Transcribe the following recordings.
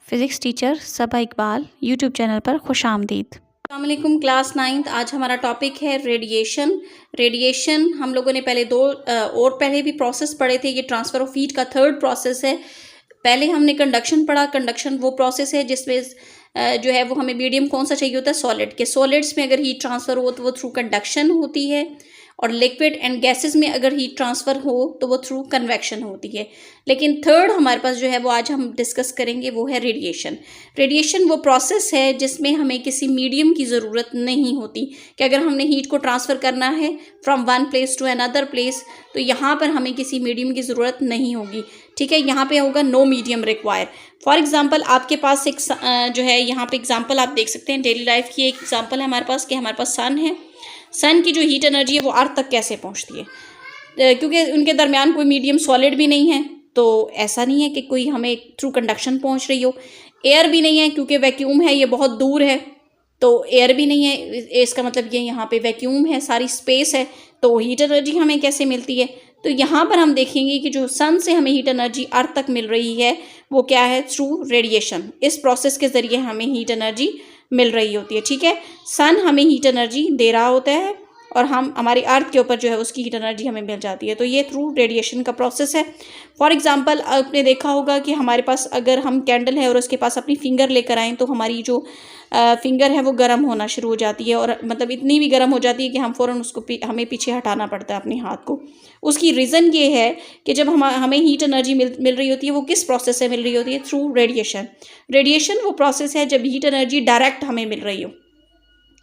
Physics teacher सबा Iqbal YouTube channel पर खुशामदीद। अस्सलाम वालेकुम क्लास 9th। आज हमारा टॉपिक है रेडिएशन। रेडिएशन हम लोगों ने पहले और पहले भी प्रोसेस पढ़े थे। ये ट्रांसफ़र ऑफ हीट का थर्ड प्रोसेस है। पहले हमने कंडक्शन पढ़ा। कंडक्शन वो प्रोसेस है जिसमें जो है वो हमें मीडियम कौन सा चाहिए होता है, सॉलिड के। सॉलिड्स में अगर हीट ट्रांसफ़र हो तो वो थ्रू कंडक्शन होती है, और लिक्विड एंड गैसेस में अगर हीट ट्रांसफ़र हो तो वो थ्रू कन्वेक्शन होती है। लेकिन थर्ड हमारे पास जो है वो आज हम डिस्कस करेंगे, वो है रेडिएशन। रेडिएशन वो प्रोसेस है जिसमें हमें किसी मीडियम की ज़रूरत नहीं होती कि अगर हमने हीट को ट्रांसफ़र करना है from one place to another place तो यहाँ पर हमें किसी मीडियम की ज़रूरत नहीं होगी। ठीक है, यहाँ पे होगा no medium require. For example आपके पास एक जो है यहाँ पे एग्जांपल आप देख सकते हैं, डेली लाइफ की एक एग्जांपल है हमारे पास कि हमारे पास सन है। सन की जो हीट एनर्जी है वो अर्थ तक कैसे पहुँचती है, क्योंकि उनके दरमियान कोई मीडियम सॉलिड भी नहीं है, तो ऐसा नहीं है कि कोई हमें थ्रू कंडक्शन पहुँच रही हो। एयर भी नहीं है क्योंकि वैक्यूम है, ये बहुत दूर है, तो एयर भी नहीं है। इसका मतलब ये यहाँ पे वैक्यूम है, सारी स्पेस है, तो हीट एनर्जी हमें कैसे मिलती है। तो यहाँ पर हम देखेंगे कि जो सन से हमें हीट एनर्जी अर्थ तक मिल रही है वो क्या है, थ्रू रेडिएशन। इस प्रोसेस के ज़रिए हमें हीट एनर्जी मिल रही होती है। ठीक है, सन हमें हीट एनर्जी दे रहा होता है और हम हमारी अर्थ के ऊपर जो है उसकी हीट एनर्जी हमें मिल जाती है। तो ये थ्रू रेडिएशन का प्रोसेस है। फॉर एग्जांपल आपने देखा होगा कि हमारे पास अगर हम कैंडल है और उसके पास अपनी फिंगर लेकर आएँ तो हमारी जो फिंगर है वो गर्म होना शुरू हो जाती है, और मतलब इतनी भी गर्म हो जाती है कि हम फ़ौरन उसको हमें पीछे हटाना पड़ता है अपने हाथ को। उसकी रीज़न ये है कि जब हमें हीट एनर्जी मिल रही होती है वो किस प्रोसेस से मिल रही होती है, थ्रू रेडिएशन। रेडिएशन वो प्रोसेस है जब हीट एनर्जी डायरेक्ट हमें मिल रही हो,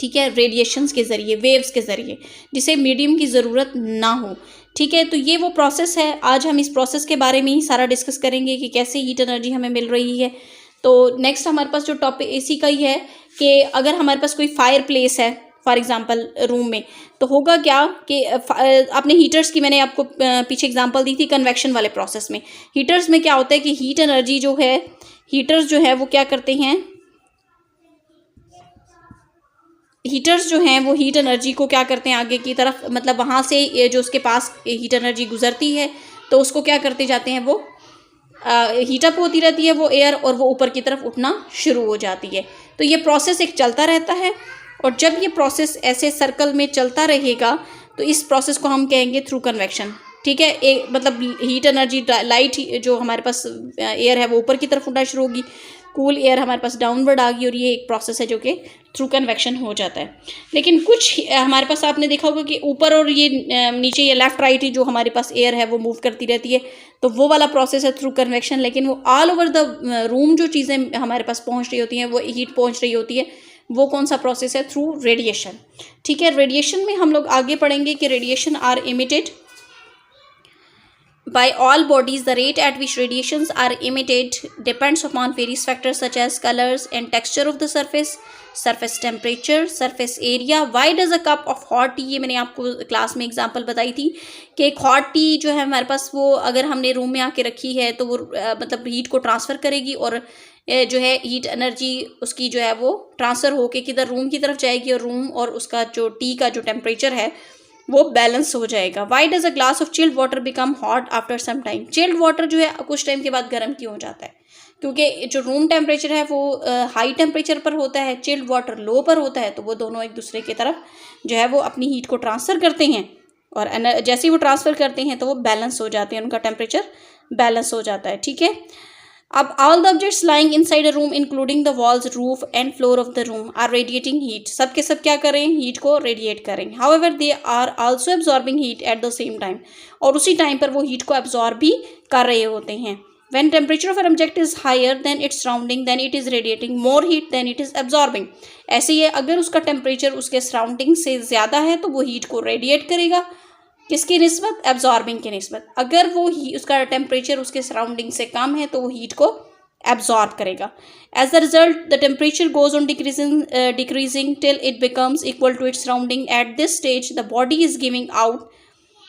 ठीक है, रेडिएशंस के ज़रिए, वेव्स के ज़रिए, जिसे मीडियम की ज़रूरत ना हो। ठीक है, तो ये वो प्रोसेस है। आज हम इस प्रोसेस के बारे में ही सारा डिस्कस करेंगे कि कैसे हीट एनर्जी हमें मिल रही है। तो नेक्स्ट हमारे पास जो टॉपिक इसी का ही है कि अगर हमारे पास कोई फायर प्लेस है फॉर एग्जांपल रूम में, तो होगा क्या कि आपने हीटर्स की मैंने आपको पीछे एग्जांपल दी थी कन्वेक्शन वाले प्रोसेस में। हीटर्स में क्या होता है कि हीट एनर्जी जो है, हीटर्स जो है वो क्या करते हैं, हीटर्स जो हैं वो हीट एनर्जी को क्या करते हैं आगे की तरफ, मतलब वहाँ से ये जो उसके पास हीट एनर्जी गुजरती है तो उसको क्या करते जाते हैं, वो हीटअप होती रहती है वो एयर, और वो ऊपर की तरफ उठना शुरू हो जाती है। तो ये प्रोसेस एक चलता रहता है, और जब ये प्रोसेस ऐसे सर्कल में चलता रहेगा तो इस प्रोसेस को हम कहेंगे थ्रू कन्वेक्शन। ठीक है, एक मतलब हीट एनर्जी, लाइट जो हमारे पास एयर है वो ऊपर की तरफ उठना शुरू होगी, कूल एयर हमारे पास डाउनवर्ड आ गई, और ये एक प्रोसेस है जो कि थ्रू कन्वेक्शन हो जाता है। लेकिन कुछ हमारे पास आपने देखा होगा कि ऊपर और ये नीचे, ये लेफ़्ट राइट ही जो हमारे पास एयर है वो मूव करती रहती है, तो वो वाला प्रोसेस है थ्रू कन्वेक्शन। लेकिन वो ऑल ओवर द रूम जो चीज़ें हमारे पास पहुंच रही होती हैं, वो हीट पहुंच रही होती है, वो कौन सा प्रोसेस है, थ्रू रेडिएशन। ठीक है, रेडिएशन में हम लोग आगे पढ़ेंगे कि radiation are emitted by all bodies. The rate at which radiations are emitted depends upon various factors such as colors and texture of the surface, surface temperature, surface area. Why does a cup of hot tea, ये मैंने आपको class में example बताई थी कि एक hot T जो है हमारे पास, वो अगर हमने रूम में आके रखी है तो वो मतलब हीट को ट्रांसफ़र करेगी, और जो है हीट एनर्जी उसकी जो है वो ट्रांसफ़र होके किधर, रूम की तरफ जाएगी, और रूम और उसका जो टी का जो टेम्परेचर है वो बैलेंस हो जाएगा। Why does a glass of chilled water become hot after some time. Chilled water जो है कुछ टाइम के बाद गर्म क्यों हो जाता है, क्योंकि जो रूम टेम्परेचर है वो हाई टेम्परेचर पर होता है, चिल्ड वाटर लो पर होता है, तो वो दोनों एक दूसरे की तरफ जो है वो अपनी हीट को ट्रांसफ़र करते हैं, और जैसे ही वो ट्रांसफ़र करते हैं तो वो बैलेंस हो जाते हैं, उनका टेम्परेचर बैलेंस हो जाता है। ठीक है, अब all the objects lying inside a room including the walls, roof and floor of the room are radiating heat. सब के सब क्या करें, हीट को रेडिएट करें। However, they are also absorbing heat at the same time. और उसी time पर वो हीट को एब्जॉर्ब भी कर रहे होते हैं। When temperature of an object is higher than its surrounding, then it is radiating more heat than it is absorbing. ऐसे ही अगर उसका टेम्परेचर उसके सराउंडिंग से ज़्यादा है तो वो हीट को रेडिएट करेगा, किसकी निस्बत, एब्जॉर्बिंग की निस्बत। अगर वो उसका टेम्परेचर उसके सराउंडिंग से कम है तो वो हीट को एब्जॉर्ब करेगा। As a result the temperature goes on decreasing till it becomes equal to its surrounding. At this stage the body is giving out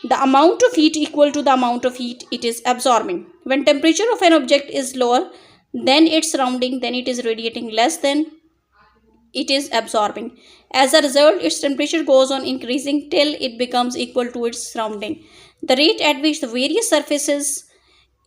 the amount of heat equal to the amount of heat it is absorbing. When temperature of an object is lower than its surrounding, then it is radiating less than it is absorbing. As a result, its temperature goes on increasing till it becomes equal to its surrounding. The rate at which the various surfaces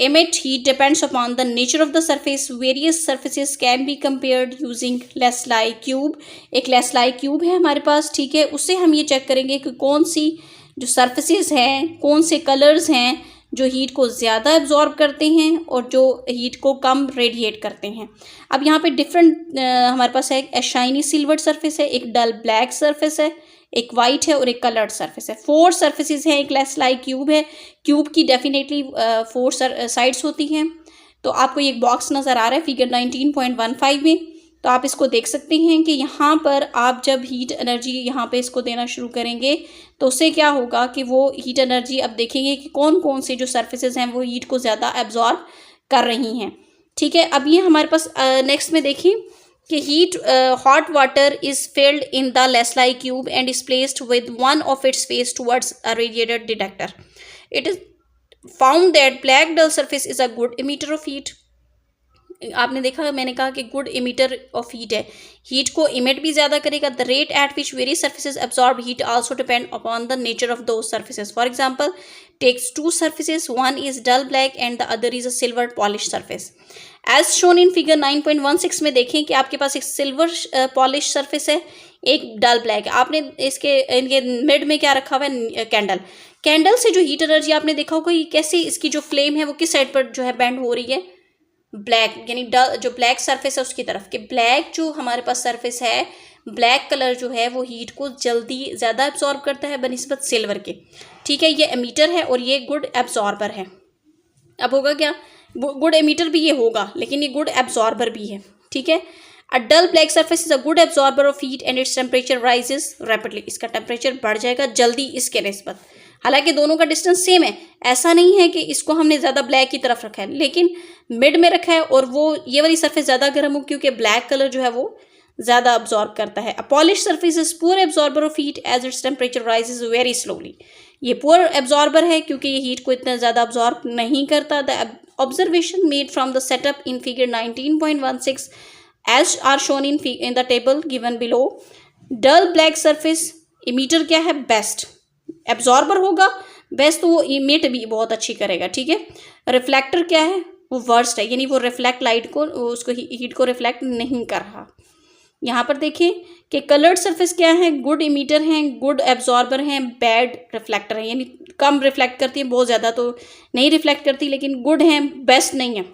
emit heat depends upon the nature of the surface. Various surfaces can be compared using Lasley cube. एक Lasley cube है हमारे पास, ठीक है, उससे हम ये check करेंगे कि कौन सी जो surfaces हैं, कौन से कलर्स हैं जो हीट को ज़्यादा एब्जॉर्ब करते हैं और जो हीट को कम रेडिएट करते हैं। अब यहाँ पे डिफरेंट हमारे पास है, एक शाइनी सिल्वर सरफेस है, एक डल ब्लैक सरफेस है, एक वाइट है और एक कलर्ड सरफेस है। 4 सरफेसेस हैं, एक लेस्लाई क्यूब है। क्यूब की डेफिनेटली 4 साइड्स होती हैं। तो आपको ये एक बॉक्स नज़र आ रहा है फिगर 19.15 में, तो आप इसको देख सकते हैं कि यहाँ पर आप जब हीट एनर्जी यहाँ पे इसको देना शुरू करेंगे तो उससे क्या होगा कि वो हीट एनर्जी अब देखेंगे कि कौन कौन से जो सरफेसेस हैं वो हीट को ज़्यादा एब्जॉर्ब कर रही हैं, ठीक है। अब ये हमारे पास नेक्स्ट में देखिए कि heat hot water is filled in the Lasley cube and is placed with one of its face towards a radiator detector. It is found that black dull surface is a good emitter of heat. आपने देखा, मैंने कहा कि good emitter of heat है, heat को emit भी ज़्यादा करेगा। The rate at which various surfaces absorb heat also depend upon the nature of two surfaces. For example takes 2 surfaces, one is dull black and the other is a silver polish surface. As shown in figure 9.16 में देखें कि आपके पास एक silver polish surface है, एक डल black है। आपने इनके मिड में क्या रखा हुआ है, कैंडल। कैंडल से जो हीट एनर्जी आपने देखा होगा ये कैसे, इसकी जो फ्लेम है वो किस साइड पर जो है बेंड हो रही है, ब्लैक, यानी जो ब्लैक सरफेस है उसकी तरफ। कि ब्लैक जो हमारे पास सरफेस है, ब्लैक कलर जो है वो हीट को जल्दी ज़्यादा एब्जॉर्ब करता है बनिस्बत सिल्वर के, ठीक है। ये एमीटर है और ये गुड एब्जॉर्बर है। अब होगा क्या, गुड एमीटर भी ये होगा लेकिन ये गुड एब्जॉर्बर भी है, ठीक है। A dull black surface is a good absorber of heat and its temperature rises rapidly. इसका टेम्परेचर बढ़ जाएगा जल्दी इसके निस्बत। हालांकि दोनों का डिस्टेंस सेम है, ऐसा नहीं है कि इसको हमने ज़्यादा ब्लैक की तरफ रखा है, लेकिन मिड में रखा है और वो ये वाली सरफेस ज़्यादा गर्म हो क्योंकि ब्लैक कलर जो है वो ज़्यादा अब्जॉर्ब करता है। A polish surface is poor absorber of heat as its temperature rises very slowly. ये पुअर एब्जॉर्बर है क्योंकि ये हीट को इतना ज़्यादा अब्जॉर्ब नहीं करता। The observation made from the setup in figure 19.16 as are shown in the table given below. Dull black surface emitter क्या है, बेस्ट एब्जॉर्बर होगा, बेस्ट तो वो इमिट भी बहुत अच्छी करेगा, ठीक है। रिफ्लेक्टर क्या है, वो वर्स्ट है, यानी वो रिफ्लेक्ट लाइट को, उसको हीट को रिफ्लेक्ट नहीं कर रहा। यहाँ पर देखिए कि कलर्ड सरफेस क्या है, गुड इमीटर हैं, गुड एब्जॉर्बर हैं, बैड रिफ्लेक्टर हैं, यानी कम रिफ्लेक्ट करती है, बहुत ज़्यादा तो नहीं रिफ्लेक्ट करती लेकिन गुड हैं, बेस्ट नहीं है।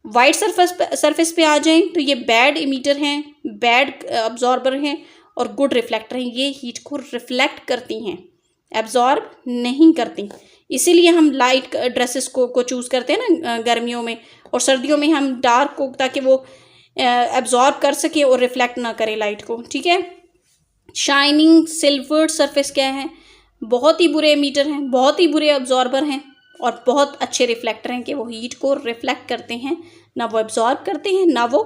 वाइट सरफेस पे आ जाएं तो ये बैड इमीटर हैं, बैड एब्जॉर्बर हैं और गुड रिफ्लेक्टर हैं। ये हीट को रिफ्लेक्ट करती हैं, एब्जॉर्ब नहीं करती। इसीलिए हम लाइट ड्रेसेस को चूज़ करते हैं ना गर्मियों में, और सर्दियों में हम डार्क को, ताकि वो एब्जॉर्ब कर सके और रिफ्लेक्ट ना करे लाइट को, ठीक है। शाइनिंग सिल्वर सरफेस क्या है, बहुत ही बुरे इमीटर हैं, बहुत ही बुरे एब्जॉर्बर हैं और बहुत अच्छे रिफ्लेक्टर हैं कि वो हीट को रिफ्लेक्ट करते हैं, ना वो एब्जॉर्ब करते हैं ना वो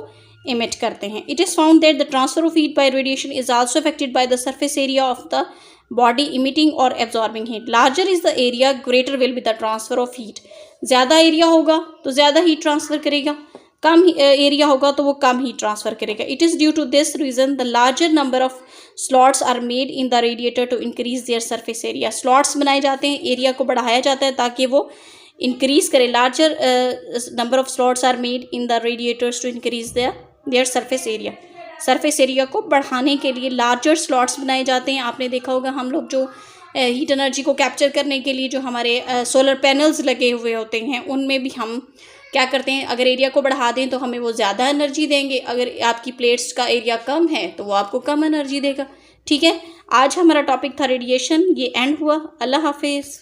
इमिट करते हैं। It is found that the transfer of heat by radiation is also affected by the surface area of the body emitting और absorbing heat. Larger is the area greater will be the transfer of heat. ज़्यादा area होगा तो ज़्यादा heat transfer करेगा, कम area होगा तो वो कम हीट ट्रांसफ़र करेगा। It is due to this reason the larger number of slots are made in the radiator to increase their surface area. Slots बनाए जाते हैं, एरिया को बढ़ाया जाता है ताकि वो इंक्रीज करे। Larger number of slots are made in the radiators to increase their surface area. Surface area को बढ़ाने के लिए लार्जर स्लॉट्स बनाए जाते हैं। आपने देखा होगा हम लोग जो हीट एनर्जी को कैप्चर करने के लिए जो हमारे सोलर पैनल्स लगे हुए होते हैं उनमें भी हम क्या करते हैं, अगर एरिया को बढ़ा दें तो हमें वो ज़्यादा एनर्जी देंगे, अगर आपकी प्लेट्स का एरिया कम है तो वो आपको कम एनर्जी देगा, ठीक है। आज हमारा टॉपिक था रेडिएशन, ये एंड हुआ। अल्लाह हाफिज़।